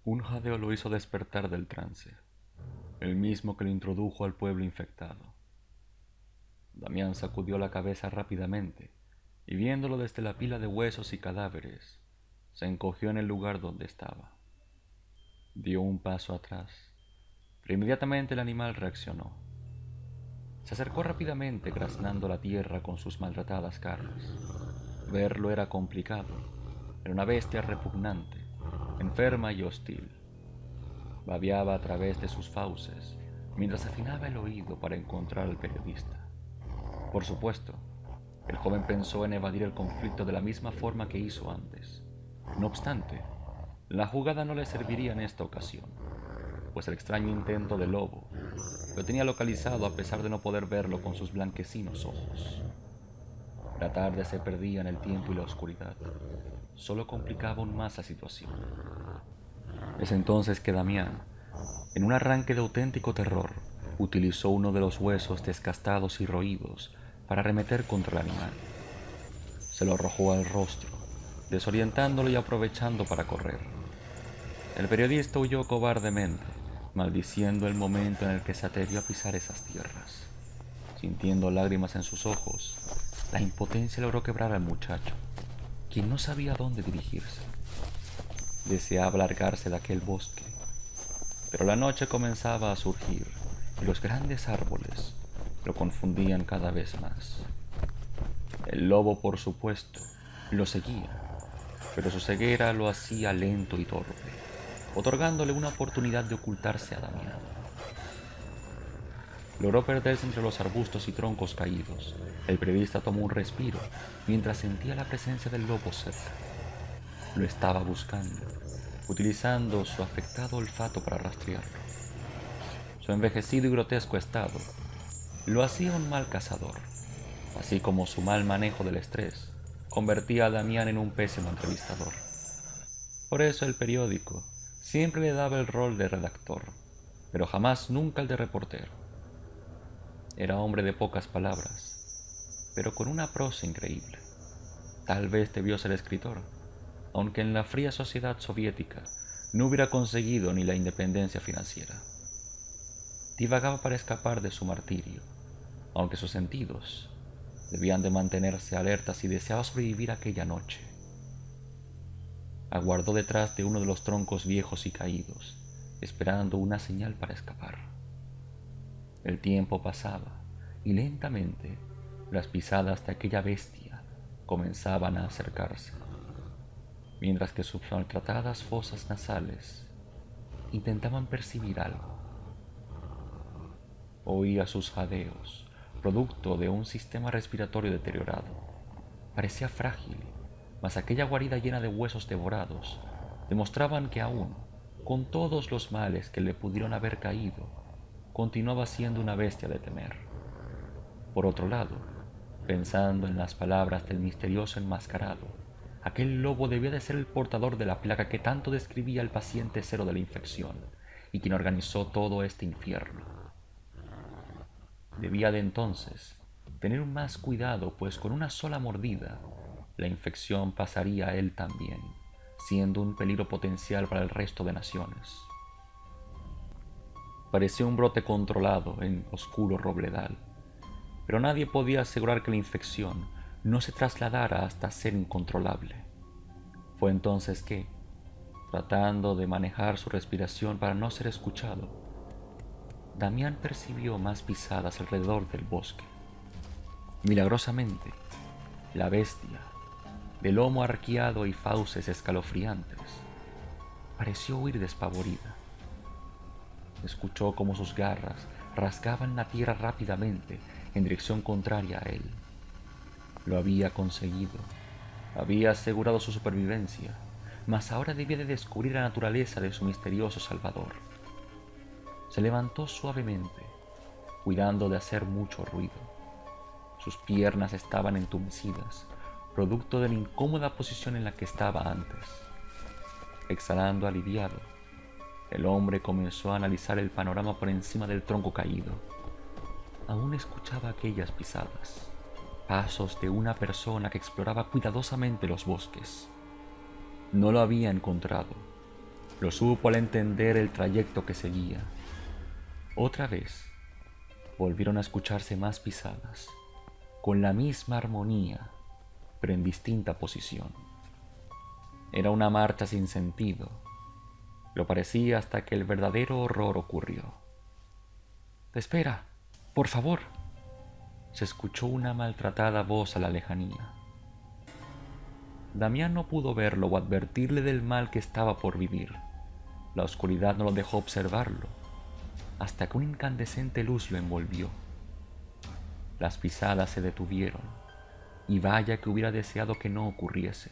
Un jadeo lo hizo despertar del trance, el mismo que lo introdujo al pueblo infectado. Damián sacudió la cabeza rápidamente y viéndolo desde la pila de huesos y cadáveres, se encogió en el lugar donde estaba. Dio un paso atrás, pero inmediatamente el animal reaccionó. Se acercó rápidamente graznando la tierra con sus maltratadas garras. Verlo era complicado. Era una bestia repugnante, enferma y hostil. Babeaba a través de sus fauces, mientras afinaba el oído para encontrar al periodista. Por supuesto, el joven pensó en evadir el conflicto de la misma forma que hizo antes. No obstante, la jugada no le serviría en esta ocasión, pues el extraño intento del lobo lo tenía localizado a pesar de no poder verlo con sus blanquecinos ojos. La tarde se perdía en el tiempo y la oscuridad. Solo complicaba aún más la situación. Es entonces que Damián, en un arranque de auténtico terror, utilizó uno de los huesos desgastados y roídos para arremeter contra el animal. Se lo arrojó al rostro, desorientándolo y aprovechando para correr. El periodista huyó cobardemente, maldiciendo el momento en el que se atrevió a pisar esas tierras. Sintiendo lágrimas en sus ojos, la impotencia logró quebrar al muchacho, quien no sabía a dónde dirigirse. Deseaba largarse de aquel bosque, pero la noche comenzaba a surgir y los grandes árboles lo confundían cada vez más. El lobo, por supuesto, lo seguía, pero su ceguera lo hacía lento y torpe, otorgándole una oportunidad de ocultarse a Damián. Logró perderse entre los arbustos y troncos caídos. El periodista tomó un respiro mientras sentía la presencia del lobo cerca. Lo estaba buscando, utilizando su afectado olfato para rastrearlo. Su envejecido y grotesco estado lo hacía un mal cazador, así como su mal manejo del estrés convertía a Damián en un pésimo entrevistador. Por eso el periódico siempre le daba el rol de redactor, pero jamás nunca el de reportero. Era hombre de pocas palabras, pero con una prosa increíble. Tal vez debió ser escritor, aunque en la fría sociedad soviética no hubiera conseguido ni la independencia financiera. Divagaba para escapar de su martirio, aunque sus sentidos debían de mantenerse alertas si deseaba sobrevivir aquella noche. Aguardó detrás de uno de los troncos viejos y caídos, esperando una señal para escapar. El tiempo pasaba y lentamente las pisadas de aquella bestia comenzaban a acercarse, mientras que sus maltratadas fosas nasales intentaban percibir algo. Oía sus jadeos, producto de un sistema respiratorio deteriorado. Parecía frágil, mas aquella guarida llena de huesos devorados demostraban que aún, con todos los males que le pudieron haber caído, continuaba siendo una bestia de temer. Por otro lado, pensando en las palabras del misterioso enmascarado, aquel lobo debía de ser el portador de la plaga que tanto describía el paciente cero de la infección y quien organizó todo este infierno. Debía de entonces tener más cuidado, pues con una sola mordida la infección pasaría a él también, siendo un peligro potencial para el resto de naciones. Parecía un brote controlado en oscuro robledal, pero nadie podía asegurar que la infección no se trasladara hasta ser incontrolable. Fue entonces que, tratando de manejar su respiración para no ser escuchado, Damián percibió más pisadas alrededor del bosque. Milagrosamente, la bestia, de lomo arqueado y fauces escalofriantes, pareció huir despavorida. Escuchó cómo sus garras rasgaban la tierra rápidamente en dirección contraria a él. Lo había conseguido, había asegurado su supervivencia, mas ahora debía de descubrir la naturaleza de su misterioso salvador. Se levantó suavemente, cuidando de hacer mucho ruido. Sus piernas estaban entumecidas, producto de la incómoda posición en la que estaba antes. Exhalando aliviado, el hombre comenzó a analizar el panorama por encima del tronco caído. Aún escuchaba aquellas pisadas, pasos de una persona que exploraba cuidadosamente los bosques. No lo había encontrado, Lo supo al entender el trayecto que seguía. Otra vez volvieron a escucharse más pisadas, con la misma armonía, pero en distinta posición. Era una marcha sin sentido. Lo parecía hasta que el verdadero horror ocurrió. «Espera, por favor», se escuchó una maltratada voz a la lejanía. Damián no pudo verlo o advertirle del mal que estaba por vivir. La oscuridad no lo dejó observarlo, hasta que una incandescente luz lo envolvió. Las pisadas se detuvieron, y vaya que hubiera deseado que no ocurriese,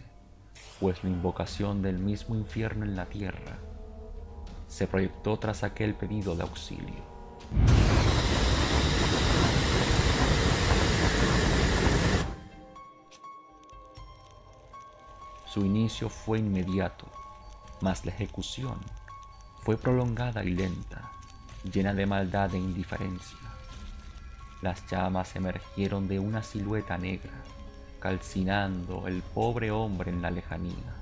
pues la invocación del mismo infierno en la tierra se proyectó tras aquel pedido de auxilio. Su inicio fue inmediato, mas la ejecución fue prolongada y lenta, llena de maldad e indiferencia. Las llamas emergieron de una silueta negra, calcinando el pobre hombre en la lejanía.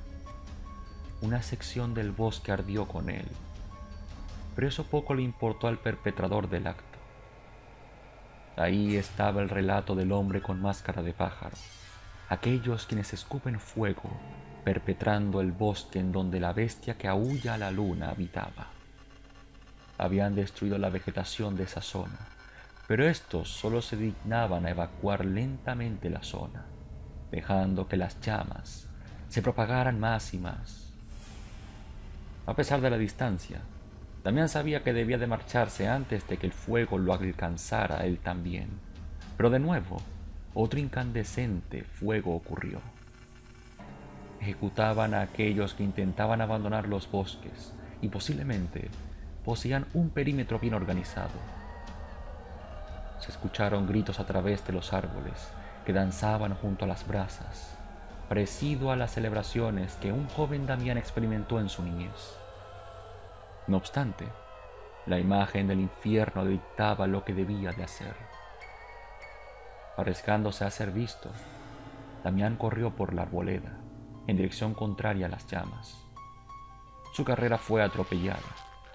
Una sección del bosque ardió con él, pero eso poco le importó al perpetrador del acto. Ahí estaba el relato del hombre con máscara de pájaro, aquellos quienes escupen fuego, perpetrando el bosque en donde la bestia que aúlla a la luna habitaba. Habían destruido la vegetación de esa zona, pero estos solo se dignaban a evacuar lentamente la zona, dejando que las llamas se propagaran más y más. A pesar de la distancia, Damián sabía que debía de marcharse antes de que el fuego lo alcanzara a él también. Pero de nuevo, otro incandescente fuego ocurrió. Ejecutaban a aquellos que intentaban abandonar los bosques y posiblemente poseían un perímetro bien organizado. Se escucharon gritos a través de los árboles que danzaban junto a las brasas, parecido a las celebraciones que un joven Damián experimentó en su niñez. No obstante, la imagen del infierno dictaba lo que debía de hacer. Arriesgándose a ser visto, Damián corrió por la arboleda, en dirección contraria a las llamas. Su carrera fue atropellada,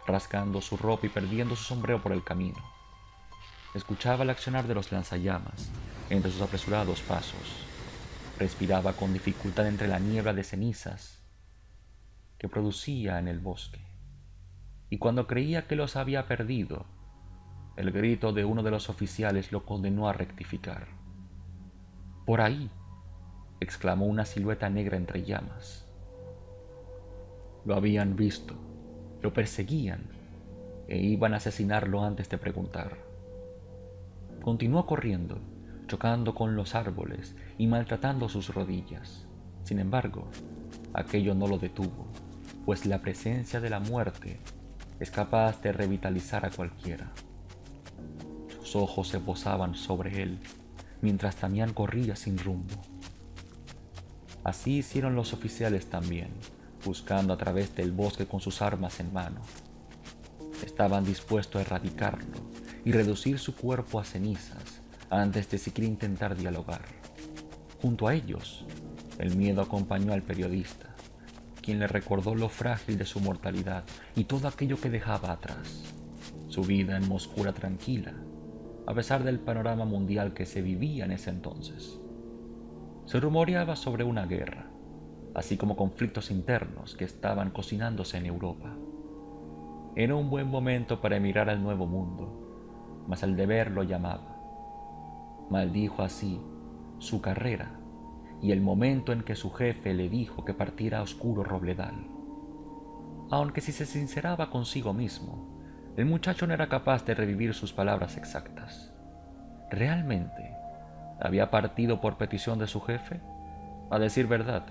rasgando su ropa y perdiendo su sombrero por el camino. Escuchaba el accionar de los lanzallamas entre sus apresurados pasos. Respiraba con dificultad entre la niebla de cenizas que producía en el bosque. Y cuando creía que los había perdido, el grito de uno de los oficiales lo condenó a rectificar. «¡Por ahí!», exclamó una silueta negra entre llamas. Lo habían visto, lo perseguían e iban a asesinarlo antes de preguntar. Continuó corriendo, chocando con los árboles y maltratando sus rodillas. Sin embargo, aquello no lo detuvo, pues la presencia de la muerte es capaz de revitalizar a cualquiera. Sus ojos se posaban sobre él, mientras Damián corría sin rumbo. Así hicieron los oficiales también, buscando a través del bosque con sus armas en mano. Estaban dispuestos a erradicarlo y reducir su cuerpo a cenizas antes de siquiera intentar dialogar. Junto a ellos, el miedo acompañó al periodista, quien le recordó lo frágil de su mortalidad y todo aquello que dejaba atrás. Su vida en Moscú era tranquila, a pesar del panorama mundial que se vivía en ese entonces. Se rumoreaba sobre una guerra, así como conflictos internos que estaban cocinándose en Europa. Era un buen momento para emigrar al Nuevo Mundo, mas el deber lo llamaba. Maldijo así su carrera y el momento en que su jefe le dijo que partiera a oscuro Robledal. Aunque si se sinceraba consigo mismo, el muchacho no era capaz de revivir sus palabras exactas. ¿Realmente había partido por petición de su jefe? A decir verdad,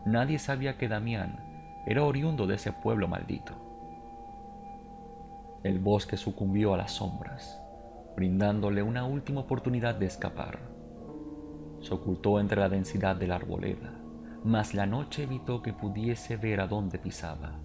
nadie sabía que Damián era oriundo de ese pueblo maldito. El bosque sucumbió a las sombras, brindándole una última oportunidad de escapar. Se ocultó entre la densidad de la arboleda, mas la noche evitó que pudiese ver a dónde pisaba.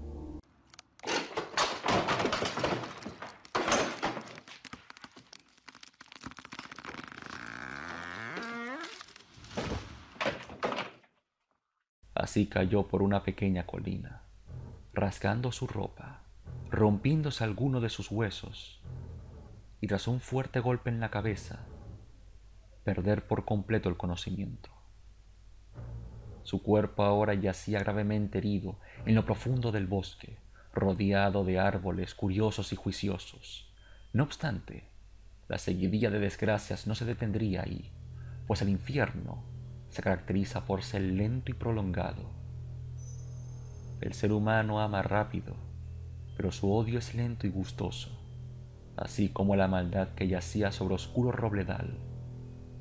Así cayó por una pequeña colina, rasgando su ropa, rompiéndose alguno de sus huesos, y tras un fuerte golpe en la cabeza, perder por completo el conocimiento. Su cuerpo ahora yacía gravemente herido en lo profundo del bosque, rodeado de árboles curiosos y juiciosos. No obstante, la seguidilla de desgracias no se detendría ahí, pues el infierno se caracteriza por ser lento y prolongado. El ser humano ama rápido, pero su odio es lento y gustoso, así como la maldad que yacía sobre oscuro robledal,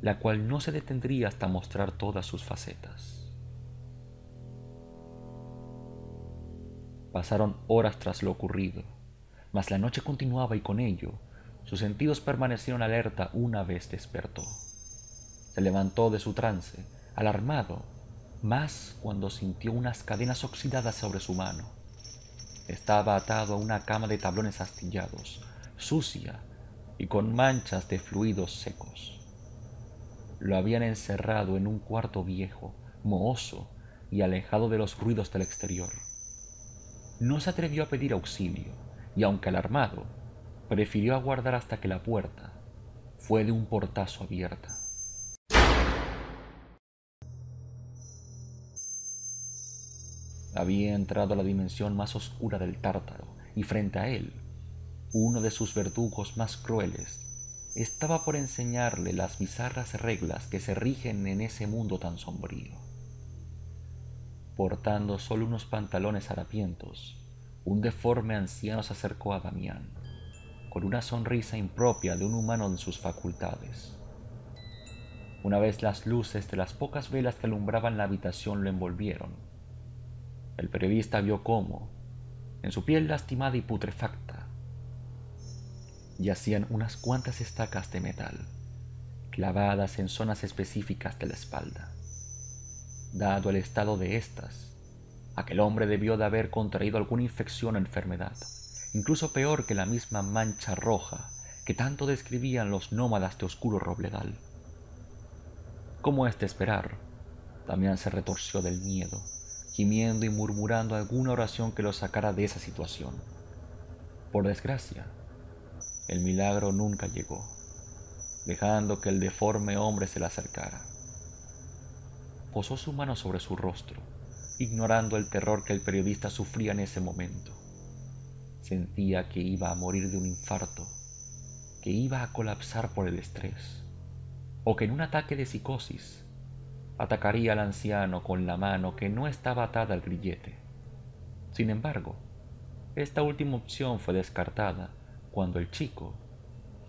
la cual no se detendría hasta mostrar todas sus facetas. Pasaron horas tras lo ocurrido, mas la noche continuaba y con ello sus sentidos permanecieron alerta una vez despertó. Se levantó de su trance, alarmado, más cuando sintió unas cadenas oxidadas sobre su mano. Estaba atado a una cama de tablones astillados, sucia y con manchas de fluidos secos. Lo habían encerrado en un cuarto viejo, mohoso y alejado de los ruidos del exterior. No se atrevió a pedir auxilio, y aunque alarmado, prefirió aguardar hasta que la puerta fue de un portazo abierta. Había entrado a la dimensión más oscura del Tártaro, y frente a él, uno de sus verdugos más crueles estaba por enseñarle las bizarras reglas que se rigen en ese mundo tan sombrío. Portando solo unos pantalones harapientos, un deforme anciano se acercó a Damián, con una sonrisa impropia de un humano en sus facultades. Una vez las luces de las pocas velas que alumbraban la habitación lo envolvieron, el periodista vio cómo, en su piel lastimada y putrefacta, yacían unas cuantas estacas de metal, clavadas en zonas específicas de la espalda. Dado el estado de estas, aquel hombre debió de haber contraído alguna infección o enfermedad, incluso peor que la misma mancha roja que tanto describían los nómadas de oscuro robledal. Como es de esperar, Damián se retorció del miedo, gimiendo y murmurando alguna oración que lo sacara de esa situación. Por desgracia, el milagro nunca llegó, dejando que el deforme hombre se le acercara. Posó su mano sobre su rostro, ignorando el terror que el periodista sufría en ese momento. Sentía que iba a morir de un infarto, que iba a colapsar por el estrés, o que en un ataque de psicosis atacaría al anciano con la mano que no estaba atada al grillete. Sin embargo, esta última opción fue descartada cuando el chico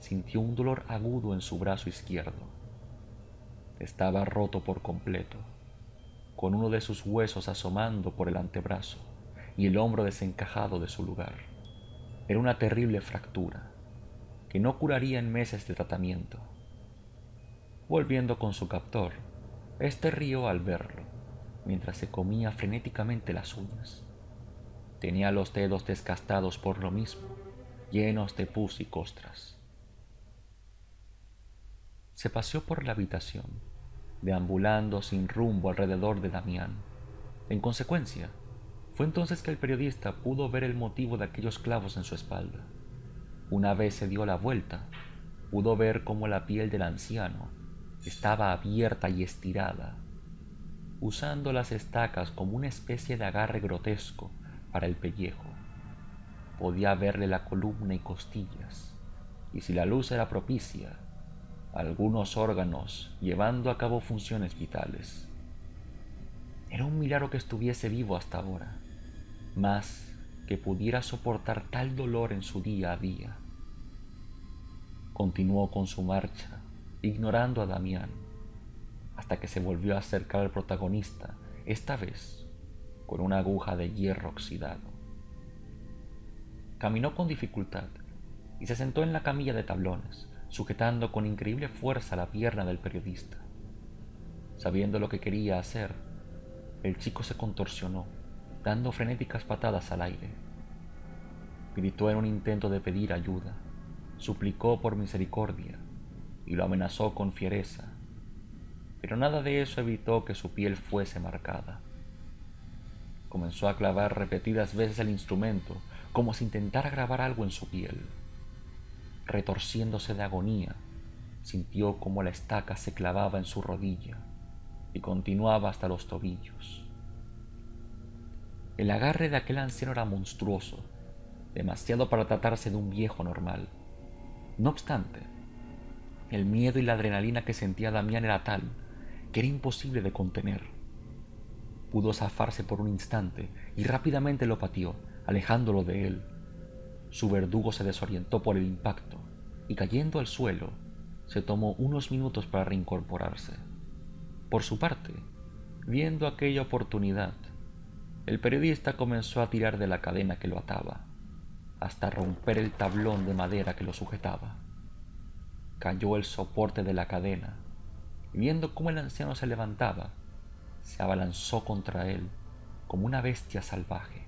sintió un dolor agudo en su brazo izquierdo. Estaba roto por completo, con uno de sus huesos asomando por el antebrazo y el hombro desencajado de su lugar. Era una terrible fractura que no curaría en meses de tratamiento. Volviendo con su captor, este rió al verlo, mientras se comía frenéticamente las uñas. Tenía los dedos desgastados por lo mismo, llenos de pus y costras. Se paseó por la habitación, deambulando sin rumbo alrededor de Damián. En consecuencia, fue entonces que el periodista pudo ver el motivo de aquellos clavos en su espalda. Una vez se dio la vuelta, pudo ver cómo la piel del anciano estaba abierta y estirada, usando las estacas como una especie de agarre grotesco para el pellejo. Podía verle la columna y costillas, y si la luz era propicia, algunos órganos llevando a cabo funciones vitales. Era un milagro que estuviese vivo hasta ahora, más que pudiera soportar tal dolor en su día a día. Continuó con su marcha, ignorando a Damián, hasta que se volvió a acercar al protagonista, esta vez con una aguja de hierro oxidado. Caminó con dificultad y se sentó en la camilla de tablones, sujetando con increíble fuerza la pierna del periodista. Sabiendo lo que quería hacer, el chico se contorsionó, dando frenéticas patadas al aire. Gritó en un intento de pedir ayuda, suplicó por misericordia y lo amenazó con fiereza, pero nada de eso evitó que su piel fuese marcada. Comenzó a clavar repetidas veces el instrumento, como si intentara grabar algo en su piel. Retorciéndose de agonía, sintió como la estaca se clavaba en su rodilla y continuaba hasta los tobillos. El agarre de aquel anciano era monstruoso, demasiado para tratarse de un viejo normal. No obstante, el miedo y la adrenalina que sentía Damián era tal que era imposible de contener. Pudo zafarse por un instante y rápidamente lo pateó, alejándolo de él. Su verdugo se desorientó por el impacto y, cayendo al suelo, se tomó unos minutos para reincorporarse. Por su parte, viendo aquella oportunidad, el periodista comenzó a tirar de la cadena que lo ataba, hasta romper el tablón de madera que lo sujetaba. Cayó el soporte de la cadena y, viendo cómo el anciano se levantaba, se abalanzó contra él como una bestia salvaje.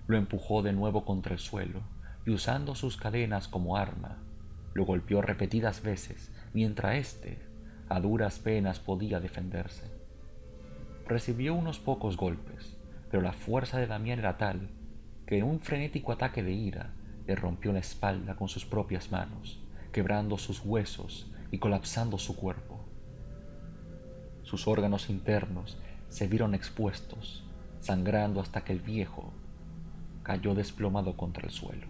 Lo empujó de nuevo contra el suelo y, usando sus cadenas como arma, lo golpeó repetidas veces mientras éste a duras penas podía defenderse. Recibió unos pocos golpes, pero la fuerza de Damián era tal que en un frenético ataque de ira le rompió la espalda con sus propias manos, quebrando sus huesos y colapsando su cuerpo. Sus órganos internos se vieron expuestos, sangrando hasta que el viejo cayó desplomado contra el suelo.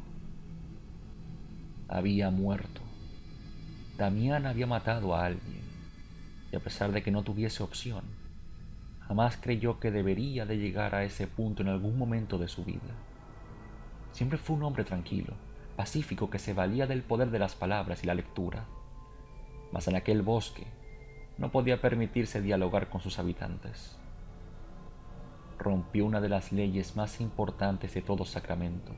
Había muerto. Damián había matado a alguien, y a pesar de que no tuviese opción, jamás creyó que debería de llegar a ese punto en algún momento de su vida. Siempre fue un hombre tranquilo, pacífico, que se valía del poder de las palabras y la lectura, mas en aquel bosque no podía permitirse dialogar con sus habitantes. Rompió una de las leyes más importantes de todo Sacramento.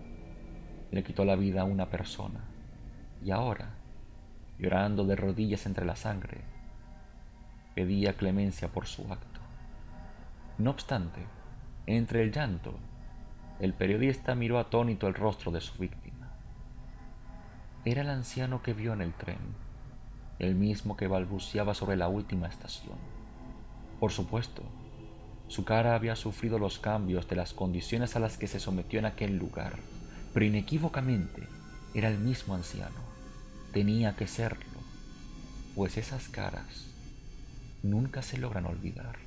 Le quitó la vida a una persona, y ahora, llorando de rodillas entre la sangre, pedía clemencia por su acto. No obstante, entre el llanto, el periodista miró atónito el rostro de su víctima. Era el anciano que vio en el tren, el mismo que balbuceaba sobre la última estación. Por supuesto, su cara había sufrido los cambios de las condiciones a las que se sometió en aquel lugar, pero inequívocamente era el mismo anciano. Tenía que serlo, pues esas caras nunca se logran olvidar.